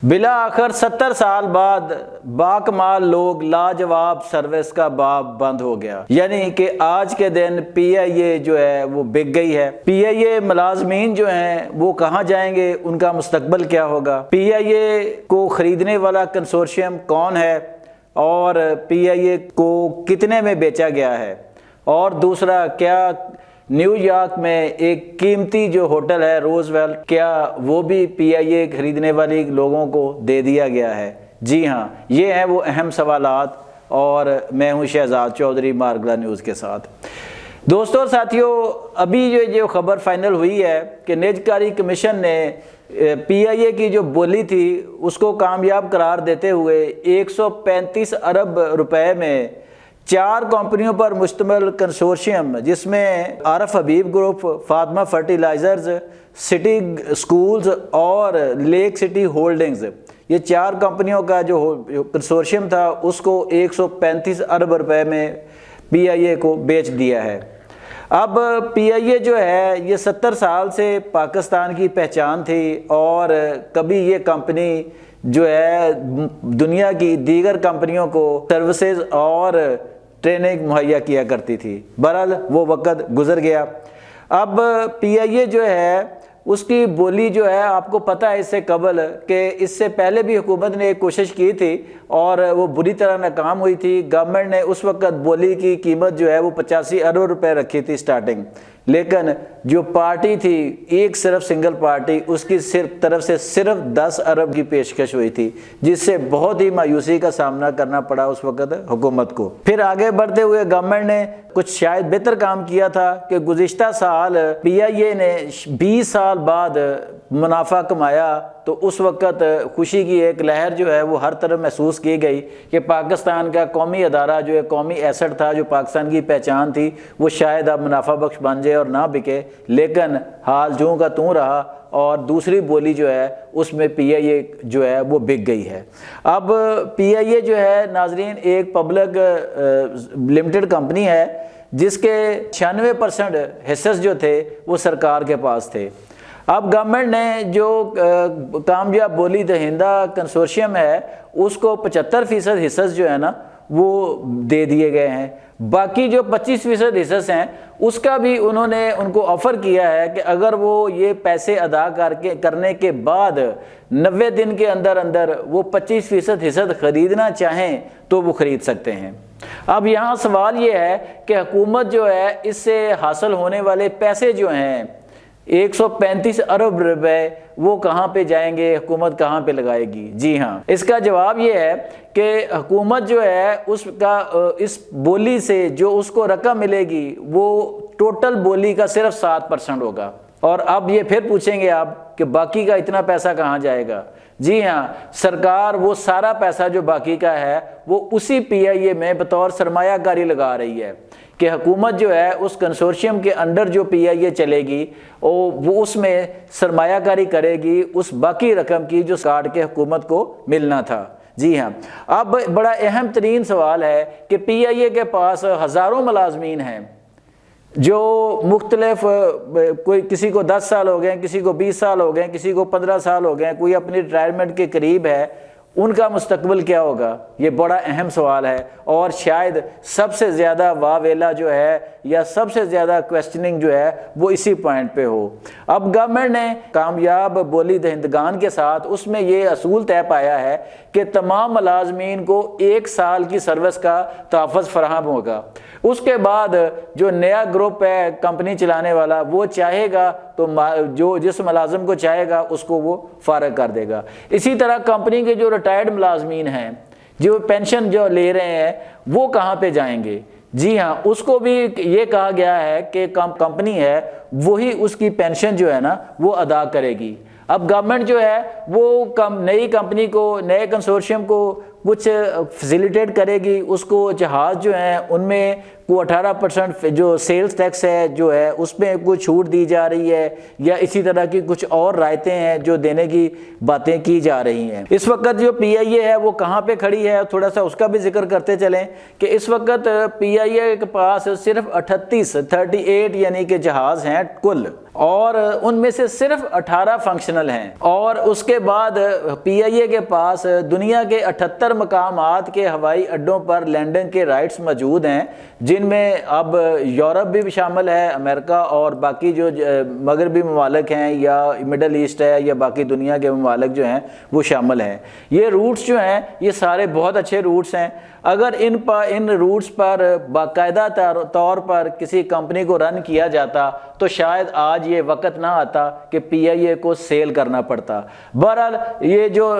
بلا آخر 70 سال بعد باکمال لوگ لاجواب سروس کا باب بند ہو گیا، یعنی کہ آج کے دن پی آئی اے جو ہے وہ بک گئی ہے۔ پی آئی اے ملازمین جو ہیں وہ کہاں جائیں گے، ان کا مستقبل کیا ہوگا، پی آئی اے کو خریدنے والا کنسورشیم کون ہے اور پی آئی اے کو کتنے میں بیچا گیا ہے، اور دوسرا کیا نیو یارک میں ایک قیمتی جو ہوٹل ہے روز ویلٹ، کیا وہ بھی پی آئی اے خریدنے والی لوگوں کو دے دیا گیا ہے؟ جی ہاں، یہ ہیں وہ اہم سوالات، اور میں ہوں شہزاد چودھری مارگلا نیوز کے ساتھ۔ دوستوں اور ساتھیوں، ابھی جو خبر فائنل ہوئی ہے کہ نجکاری کمیشن نے پی آئی اے کی جو بولی تھی اس کو کامیاب قرار دیتے ہوئے 135 ارب روپے میں 4 کمپنیوں پر مشتمل کنسورشیم، جس میں Arif Habib group, Fatima fertilisers, city schools اور لیک سٹی ہولڈنگز، یہ 4 کمپنیوں کا جو کنسورشیم تھا اس کو 135 ارب روپے میں پی آئی اے کو بیچ دیا ہے۔ اب پی آئی اے جو ہے یہ 70 سال سے پاکستان کی پہچان تھی، اور کبھی یہ کمپنی جو ہے دنیا کی دیگر کمپنیوں کو سروسز اور ٹریننگ مہیا کیا کرتی تھی۔ بہرحال وہ وقت گزر گیا۔ اب پی آئی اے جو ہے اس کی بولی جو ہے، آپ کو پتہ ہے اس سے قبل کہ اس سے پہلے بھی حکومت نے ایک کوشش کی تھی اور وہ بری طرح ناکام ہوئی تھی۔ گورنمنٹ نے اس وقت بولی کی قیمت جو ہے وہ 85 ارب روپے رکھی تھی سٹارٹنگ، لیکن جو پارٹی تھی ایک صرف سنگل پارٹی، اس کی طرف سے صرف 10 ارب کی پیشکش ہوئی تھی، جس سے بہت ہی مایوسی کا سامنا کرنا پڑا اس وقت حکومت کو۔ پھر آگے بڑھتے ہوئے گورنمنٹ نے کچھ شاید بہتر کام کیا تھا کہ گزشتہ سال پی آئی اے نے 20 سال بعد منافع کمایا، تو اس وقت خوشی کی ایک لہر جو ہے وہ ہر طرف محسوس کی گئی کہ پاکستان کا قومی ادارہ جو ہے قومی ایسٹ تھا، جو پاکستان کی پہچان تھی، وہ شاید اب منافع بخش بن جائے اور نہ بکے، لیکن حال جوں کا توں رہا، اور دوسری بولی جو ہے اس میں پی آئی اے جو ہے وہ بک گئی ہے۔ اب پی آئی اے جو ہے ناظرین ایک پبلک لمیٹڈ کمپنی ہے جس کے 96% حصص جو تھے وہ سرکار کے پاس تھے۔ اب گورنمنٹ نے جو کامیاب بولی دہندہ کنسورشیم ہے اس کو 75% حصص جو ہے نا وہ دے دیے گئے ہیں، باقی جو 25% حصص ہیں اس کا بھی انہوں نے ان کو آفر کیا ہے کہ اگر وہ یہ پیسے ادا کرنے کے بعد 90 دن کے اندر اندر وہ 25% حصص خریدنا چاہیں تو وہ خرید سکتے ہیں۔ اب یہاں سوال یہ ہے کہ حکومت جو ہے اس سے حاصل ہونے والے پیسے جو ہیں 135 ارب روپے وہ کہاں پہ جائیں گے، حکومت کہاں پہ لگائے گی؟ جی ہاں، اس کا جواب یہ ہے کہ حکومت جو ہے اس بولی سے جو اس کو رقم ملے گی وہ ٹوٹل بولی کا صرف 7% ہوگا، اور اب یہ پھر پوچھیں گے آپ کہ باقی کا اتنا پیسہ کہاں جائے گا؟ جی ہاں، سرکار وہ سارا پیسہ جو باقی کا ہے وہ اسی پی آئی اے میں بطور سرمایہ کاری لگا رہی ہے کہ حکومت جو ہے اس کنسورشیم کے انڈر جو پی آئی اے چلے گی وہ اس میں سرمایہ کاری کرے گی اس باقی رقم کی جو کاٹ کے حکومت کو ملنا تھا۔ جی ہاں، اب بڑا اہم ترین سوال ہے کہ پی آئی اے کے پاس ہزاروں ملازمین ہیں جو مختلف، کوئی کسی کو 10 سال ہو گئے، کسی کو 20 سال ہو گئے، کسی کو 15 سال ہو گئے، کوئی اپنی ریٹائرمنٹ کے قریب ہے، ان کا مستقبل کیا ہوگا؟ یہ بڑا اہم سوال ہے، اور شاید سب سے زیادہ واویلا جو ہے یا سب سے زیادہ کویسچننگ جو ہے وہ اسی پوائنٹ پہ ہو۔ اب گورنمنٹ نے کامیاب بولی دہندگان کے ساتھ اس میں یہ اصول طے پایا ہے کہ تمام ملازمین کو 1 سال کی سروس کا تحفظ فراہم ہوگا۔ اس کے بعد جو نیا گروپ ہے کمپنی چلانے والا وہ چاہے گا تو جس ملازم کو چاہے گا اس کو وہ فارغ کر دے گا۔ اسی طرح کمپنی کے جو ریٹائرڈ ملازمین ہیں جو پینشن جو لے رہے ہیں وہ کہاں پہ جائیں گے؟ جی ہاں، اس کو بھی یہ کہا گیا ہے کہ کمپنی ہے وہی اس کی پینشن جو ہے نا وہ ادا کرے گی۔ اب گورنمنٹ جو ہے وہ نئی کمپنی کو، نئے کنسورشیم کو کچھ فیسیلیٹیٹ کرے گی، اس کو جہاز جو ہیں ان میں کو 18% جو سیلز ٹیکس ہے جو ہے اس میں کوئی چھوٹ دی جا رہی ہے، یا اسی طرح کی کچھ اور رعایتیں ہیں جو دینے کی باتیں کی جا رہی ہیں۔ اس وقت جو پی آئی اے ہے وہ کہاں پہ کھڑی ہے، تھوڑا سا اس کا بھی ذکر کرتے چلیں کہ اس وقت پی آئی اے کے پاس صرف 38 یعنی کہ جہاز ہیں کل، اور ان میں سے صرف 18 فنکشنل ہیں، اور اس کے بعد پی آئی اے کے پاس دنیا کے 78 مقامات کے ہوائی اڈوں پر لینڈنگ کے رائٹس موجود ہیں، جن میں اب یورپ بھی شامل ہے، امریکہ اور باقی جو مغربی ممالک ہیں یا مڈل ایسٹ ہے یا باقی دنیا کے ممالک جو ہیں وہ شامل ہیں۔ یہ روٹس جو ہیں یہ سارے بہت اچھے روٹس ہیں۔ اگر ان روٹس پر باقاعدہ طور پر کسی کمپنی کو رن کیا جاتا تو شاید آج یہ وقت نہ آتا کہ پی آئی اے کو سیل کرنا پڑتا۔ بہرحال یہ جو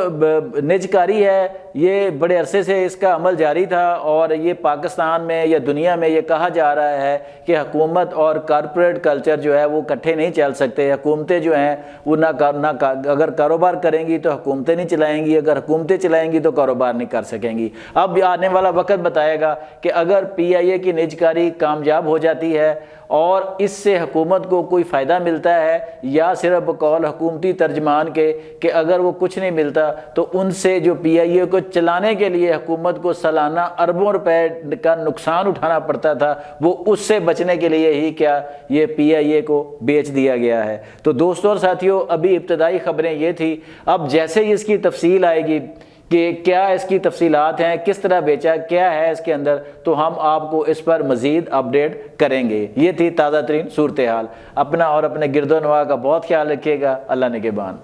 نجکاری ہے یہ بڑے عرصے سے اس کا عمل جاری تھا، اور یہ پاکستان میں یا دنیا میں یہ کہا جا رہا ہے کہ حکومت اور کارپوریٹ کلچر جو ہے وہ اکٹھے نہیں چل سکتے۔ حکومتیں جو ہیں وہ اگر کاروبار کریں گی تو حکومتیں نہیں چلائیں گی، اگر حکومتیں چلائیں گی تو کاروبار نہیں کر سکیں گی۔ اب آنے والا وقت بتائے گا کہ اگر پی آئی اے کی نجکاری کامیاب ہو جاتی ہے اور اس سے حکومت کو کوئی فائدہ ملتا ہے، یا صرف بقول حکومتی ترجمان کے کہ اگر وہ کچھ نہیں ملتا تو ان سے جو پی آئی اے کو چلانے کے لیے حکومت کو سالانہ اربوں روپے کا نقصان اٹھانا پڑتا تھا، وہ اس سے بچنے کے لیے ہی کیا یہ پی آئی اے کو بیچ دیا گیا ہے۔ تو دوستوں اور ساتھیوں، ابھی ابتدائی خبریں یہ تھی، اب جیسے ہی اس کی تفصیل آئے گی کہ کیا اس کی تفصیلات ہیں، کس طرح بیچا، کیا ہے اس کے اندر، تو ہم آپ کو اس پر مزید اپڈیٹ کریں گے۔ یہ تھی تازہ ترین صورتحال۔ اپنا اور اپنے گرد و نواح کا بہت خیال رکھیے گا۔ اللہ نگہبان۔